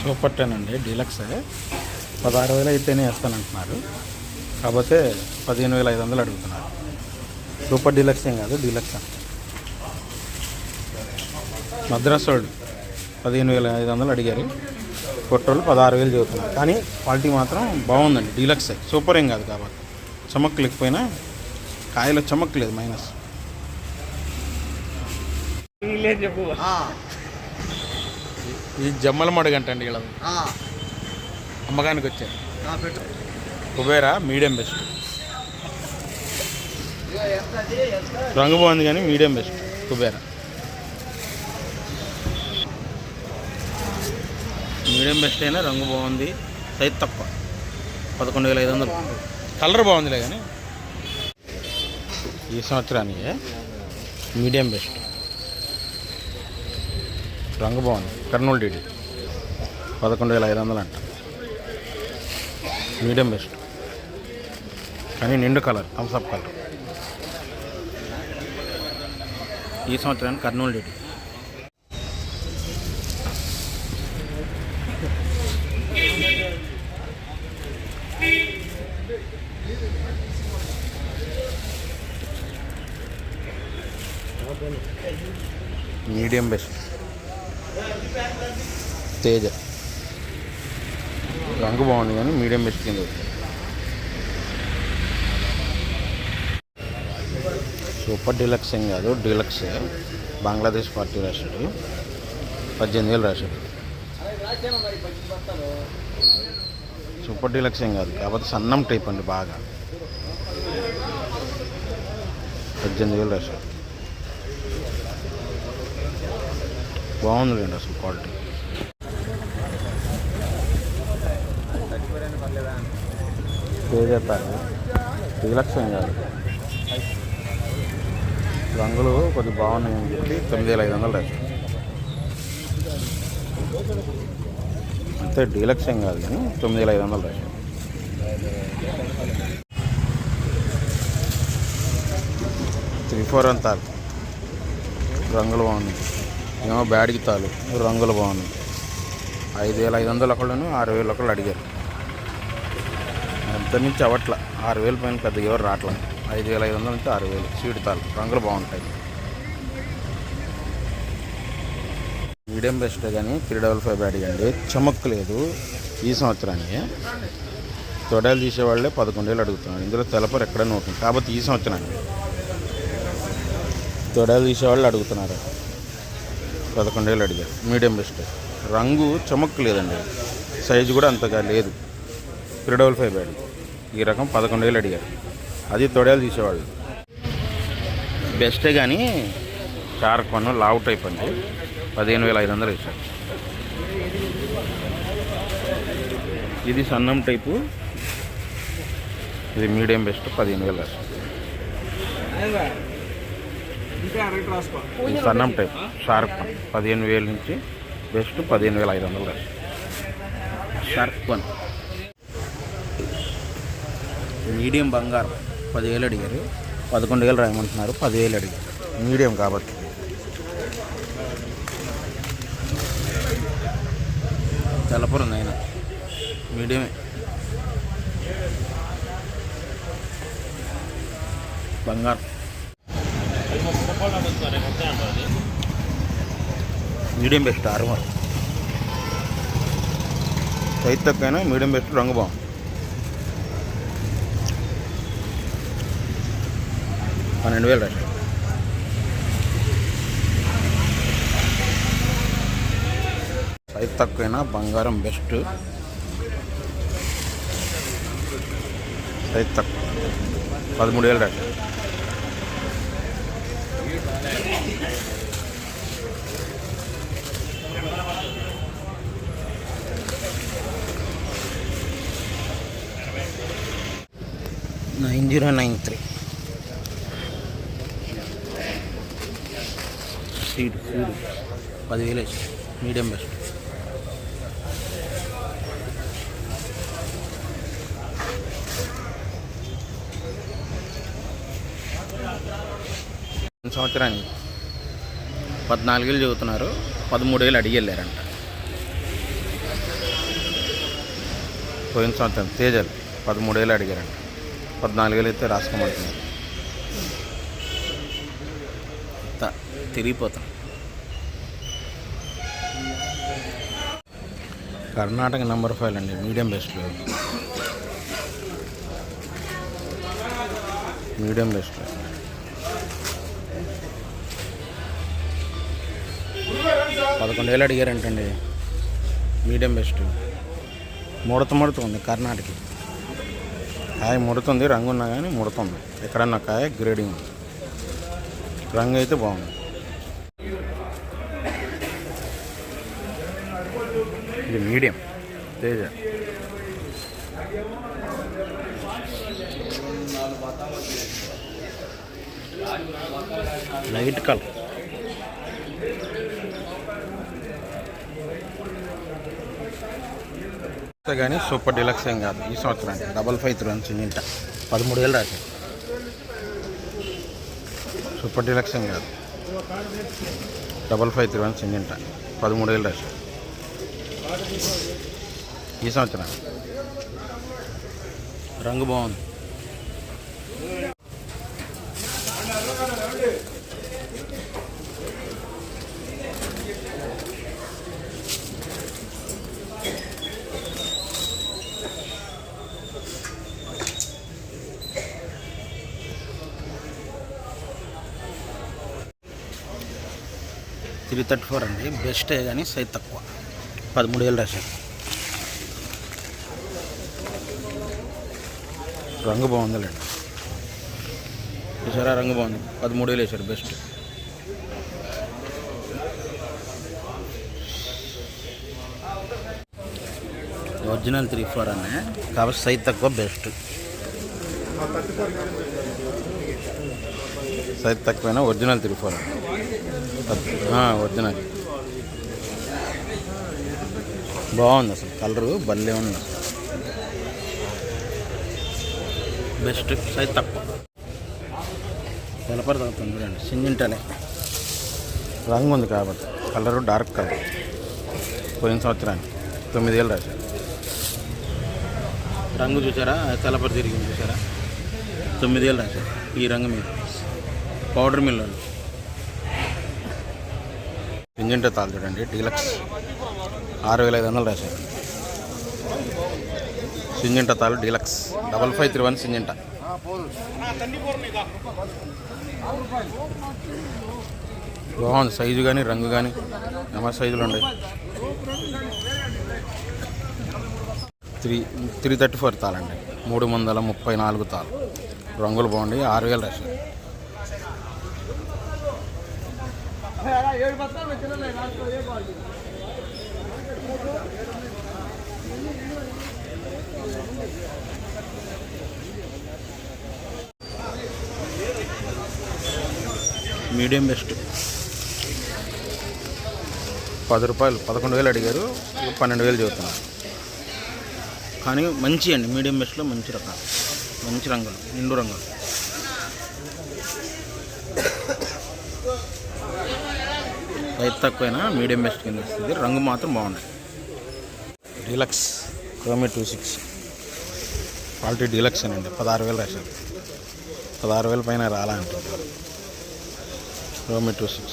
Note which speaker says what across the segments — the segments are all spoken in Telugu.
Speaker 1: సూపర్ 10 అండి, డీలక్స్. 16,000 అయితేనే వేస్తానంటున్నారు, కాకపోతే 15,500 అడుగుతున్నారు. సూపర్ డీలక్స్ ఏం కాదు, డీలక్స్ అంట. మద్రాస్ వాళ్ళు 15,500 అడిగారు, కొట్టోళ్ళు 16,000 చదువుతున్నారు. కానీ క్వాలిటీ మాత్రం బాగుందండి, డీలక్స్ సూపర్ ఏం కాదు. కాబట్టి చమక్ లేకపోయినా కాయలో చమక్ లేదు, మైనస్. ఈ జమ్మల మడుగంటండి వీళ్ళది, అమ్మకానికి వచ్చారు. కుబేరా మీడియం బెస్ట్, రంగు బాగుంది కానీ medium best Kubera. Medium best అయినా రంగు బాగుంది, సైజ్ తక్కువ, 11,500. కలర్ బాగుందిలే కానీ ఈ సంవత్సరానికి మీడియం బెస్ట్, రంగు బాగుంది. కర్నూలు డీడీ 11,500 అంట, మీడియం బెస్ట్ కానీ నిండు కలర్, థమ్స్అప్ కలర్. ఈ సంవత్సరానికి Kurnool DD. Medium best Teja, రంగు బాగుంది కానీ మీడియం బెస్ట్ కింద. సూపర్ డీలక్స్ ఏం కాదు, డీలక్స్. బంగ్లాదేశ్ పార్టీ రాశాడు, 18,000 రాశాడు. సూపర్ డీలక్స్ ఏం కాదు, కాకపోతే సన్నం టైప్ అండి, బాగా 18,000 రాశాడు. బాగుందిలేండి అసలు క్వాలిటీ. తేజేస్తారు, డీలక్స్ ఏం కాదు. రంగులు కొద్దిగా బాగున్నాయని చెప్పి 9,500 రాశాడు. అంతే, డీలక్స్ ఏం కాదు కానీ 9,500 రాశాడు. త్రీ ఫోర్ అంతా రంగులు బాగున్నాయి, ఏమో బ్యాడ్కి తాలు రంగులు బాగున్నాయి. 5,500 ఒకళ్ళను, 6,000 ఒకళ్ళు అడిగారు. అంత నుంచి అవట్ల 6,000 పైన పెద్దగా ఎవరు రావట్ల. 5,500 నుంచి 6,000 సీడ్ తాలు, రంగులు బాగుంటాయి. మీడియం బెస్ట్ కానీ 355 అడిగండి, చమక్కు లేదు. ఈ సంవత్సరానికి తొడలు తీసేవాళ్ళే 11,000 అడుగుతున్నారు. ఇందులో తెలపరు ఎక్కడైనా ఉంటుంది, కాబట్టి ఈ సంవత్సరానికి తొడలు తీసేవాళ్ళు అడుగుతున్నారు. 11,000 అడిగారు. మీడియం బెస్ట్, రంగు చమక్కు లేదండి, సైజు కూడా అంతగా లేదు. 355 అడిగారు. ఈ రకం 11,000 అడిగారు, అది తొడలు తీసేవాళ్ళు. బెస్టే కానీ షార్క్ పన్ను లావు టైప్ అండి, 15,500 వేశారు. ఇది సన్నం టైపు, ఇది మీడియం బెస్ట్ 15,000 వేశారు. ఇది సన్నం టైప్ షార్క్ పన్ 15,000 నుంచి బెస్ట్ 15,500 వేశారు. షార్క్ పన్. మీడియం బంగారం 10,000 అడిగారు, 11,000 రాయమంటున్నారు. 10,000 అడిగారు, మీడియం కాబట్టి. తెలపరు నాయన, మీడియమే. బంగారం మీడియం బెస్ట్ 6,000. సైజ్ తక్కువైనా మీడియం బెస్ట్, రంగు బాగుంది. 12,000 రాశారు. సైజ్ తక్కువైనా బంగారం బెస్ట్, సైజ్ తక్కువ 13,000 రాశారు. $9093 సీడ్ 10,000 మీడియం బెస్ట్. సంవత్సరానికి 14,000 చదువుతున్నారు, 13,000 అడిగి వెళ్ళారంట. పోయిన సంవత్సరం తేజలు 13,000 అడిగారండి. 14,000 అయితే రాసుకోమంటున్నారు. తిరిగిపోతాం. కర్ణాటక నెంబర్ 5 అండి, మీడియం బెస్ట్లో. మీడియం బెస్ట్లో 11,000 అడిగారంటండి. Medium best. ముడత ఉంది కర్ణాటక. కాయ ముడుతుంది, రంగు ఉన్నా కానీ ముడుతుంది. ఎక్కడన్నా కాయ గ్రేడింగ్ రంగు అయితే బాగుంది. ఇది మీడియం తేజ. Light colour. కానీ సూపర్ డీలక్స్ ఏం కాదు ఈ సంవత్సరం. 55 ఇంట 13,000 రాశారు. సూపర్ డీలక్స్ ఏం కాదు. 55 ఇంట 13,000 రాశారు ఈ సంవత్సరం. రంగు బాగుంది. $334 అండి, బెస్టే కానీ సైజ్ తక్కువ. 13,000 రాశారు. రంగు బాగుందిలేండి. చూసారా, రంగు బాగుంది. 13,000 వేశారు, బెస్ట్. ఒరిజినల్ 34 అనే కాబట్టి సైజ్ తక్కువ, బెస్ట్. సైజ్ తక్కువైనా ఒరిజినల్ 34 ఒరిజినల్. బాగుంది అసలు, కలరు భలే ఉంది. బెస్ట్, సైజ్ తక్కువ. తెలపర తగ్గుతుంది చూడండి, సింజింటనే రంగు ఉంది కాబట్టి. Colour dark colour. పోయిన సంవత్సరానికి 9,000 రాశారు. రంగు చూసారా, తెలపర తిరిగింది చూసారా, 9,000 రాశారు. ఈ రంగు మీద పౌడర్ మిల్లు. సింజింట తాలు చూడండి, డీలక్స్ 6,500 రాశారు. సింజింట తాలు డీలక్స్ 5531 సింజింట. బాగుంది సైజు కానీ రంగు కానీ నెంబర్ సైజులు ఉన్నాయి. 334 తాళండి, 334 తాళ్ళు. రంగులు బాగుండి. 6,000 రాశారు. Medium best. 10 రూపాయలు 11,000 అడిగారు, 12,000 చదువుతున్నారు. కానీ మంచి అండి, మీడియం బెస్ట్లో మంచి రకాలు, మంచి రంగులు, నిండు రంగులు. సైజ్ తక్కువైనా మీడియం బెస్ట్ కింద వస్తుంది. రంగు మాత్రం బాగున్నాయి. డీలక్స్ క్రోమి 26 క్వాలిటీ డీలక్స్ అండి. 16,000 రాశారు. 16,000 పైన రాలా అంటున్నారు. క్రోమి 26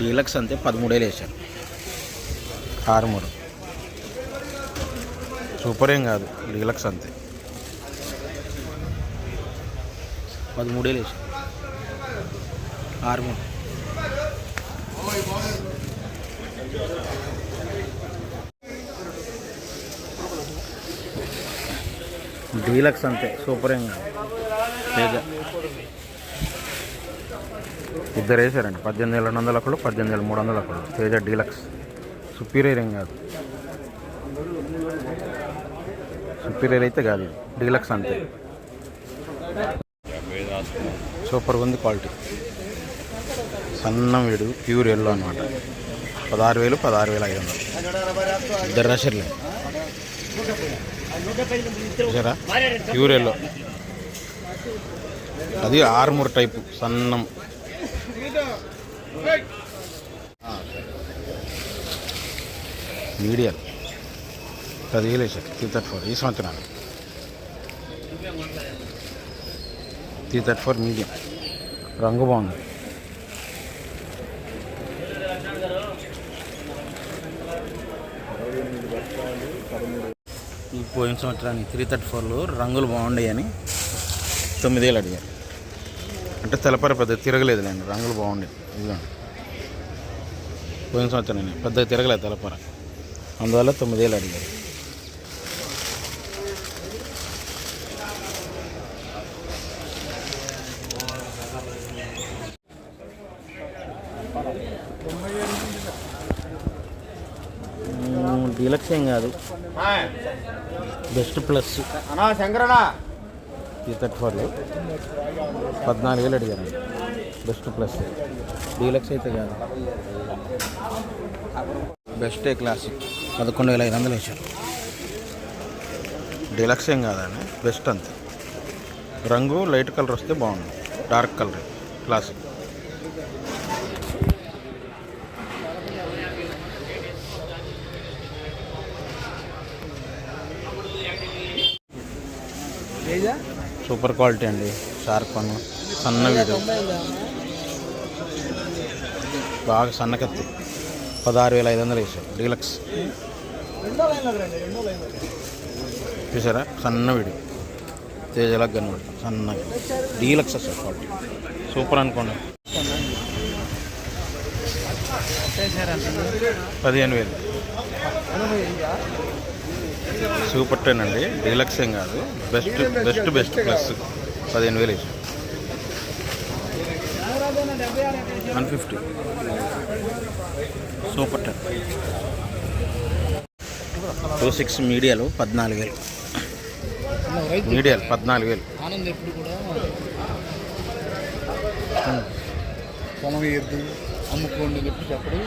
Speaker 1: డీలక్స్ అంతే 13,000 వేశారు. 6,3 సూపర్ ఏం కాదు, డీలక్స్ అంతే 13,000 వేశారు. 6,3 డీలక్స్ అంతే, సూపర్ ఏం కాదు. తేజ ఇద్దరు వేసారండి. 18,200 ఒకళ్ళు, 18,300 ఒకళ్ళు. తేజ డీలక్స్ సుపీరియర్ ఏం కాదు. సుపీరియర్ అయితే కాదు, డీలక్స్ అంతే. సూపర్ ఉంది క్వాలిటీ. సన్నం వీడు ప్యూర్ ఎల్లో అనమాట. 16,000 16,500. ఇద్దరు రషర్లే. చూసారా ప్యూర్ ఎల్లో, అది ఆర్మూర్ టైపు సన్నం. మీడియం 10,000 వేసారు 334 ఈ సంవత్సరానికి. 334 మీడియం, రంగు బాగుంది. ఈ పోయిన సంవత్సరానికి 334లో రంగులు బాగుండాయని 9,000 అడిగారు. అంటే తెలపర పెద్ద తిరగలేదులేండి, రంగులు బాగుండేవి. ఇదిగోండి పోయిన సంవత్సరం పెద్దగా తిరగలేదు తెలపర, అందువల్ల 9,000 అడిగారు. డీలక్స్ ఏం కాదు, బెస్ట్ ప్లస్. 334లో 14,000 అడిగారు. బెస్ట్ ప్లస్, డీలక్స్ అయితే కాదు. బెస్ట్ ఏ క్లాసిక్ 11,500 వేసారు. డీలక్స్ ఏం కాదండి, బెస్ట్ అంతే. రంగు లైట్ కలర్ వస్తే బాగుంది, dark colour classic. Super quality అండి, షార్ప్ పన్ను, సన్న వీడు, బాగా సన్న కత్తి. 16,500 వేసారు. డీలక్స్ చూసారా, సన్న వీడు, తేజలాగా కనబడుతుంది సన్నగా. డీలక్స్ అసలు క్వాలిటీ సూపర్ అనుకోండి. 15,000 సూపర్ 10 అండి, డీలక్స్ ఏం కాదు, బెస్ట్ బెస్ట్ బెస్ట్ ప్లస్. 15,000 వేసారు. 150 సూపర్ 10. 26 మీడియాలు 14,000. మీడియాలు 14,000.
Speaker 2: అమ్ముకోండి చెప్పడు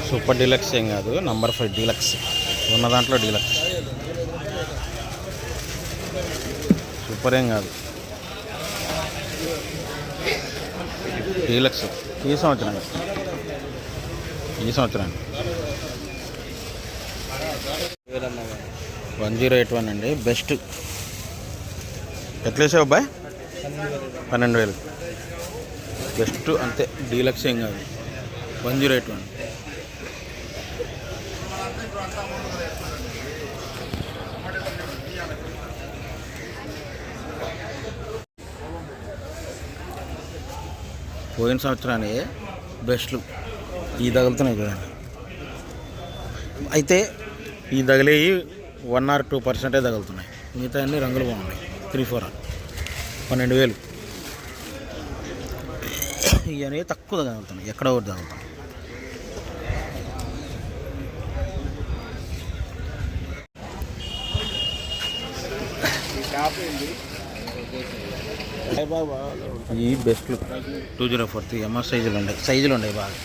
Speaker 1: సూపర్ డీలక్స్ ఏం కాదు, నంబర్ 5 డీలక్స్ ఉన్న దాంట్లో డీలక్స్. సూపర్ ఏం కాదు, డీలక్స్. ఈ సంవత్సరం 1081 అండి, బెస్ట్. ఎట్లా వేసావు అబ్బాయి? 12,000 బెస్ట్ అంతే, డీలక్స్ ఏం కాదు. 1081. పోయిన సంవత్సరానికి బెస్ట్లు ఈ తగులుతున్నాయి చూడండి. అయితే ఈ తగిలేవి 1 or 2% తగులుతున్నాయి, మిగతా అన్ని రంగులు బాగున్నాయి. 3-4 12,000. ఇవన్నీ తక్కువ తగులుతున్నాయి, ఎక్కడ ఒకటి తగులుతున్నాయి. ఈ బెస్ట్లు 2043 ఎంఆర్ సైజులు ఉన్నాయి బాగా.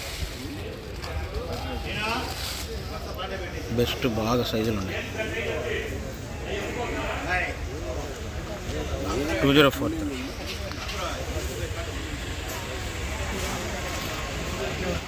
Speaker 1: బెస్ట్ బాగా సైజులు ఉన్నాయి. 2043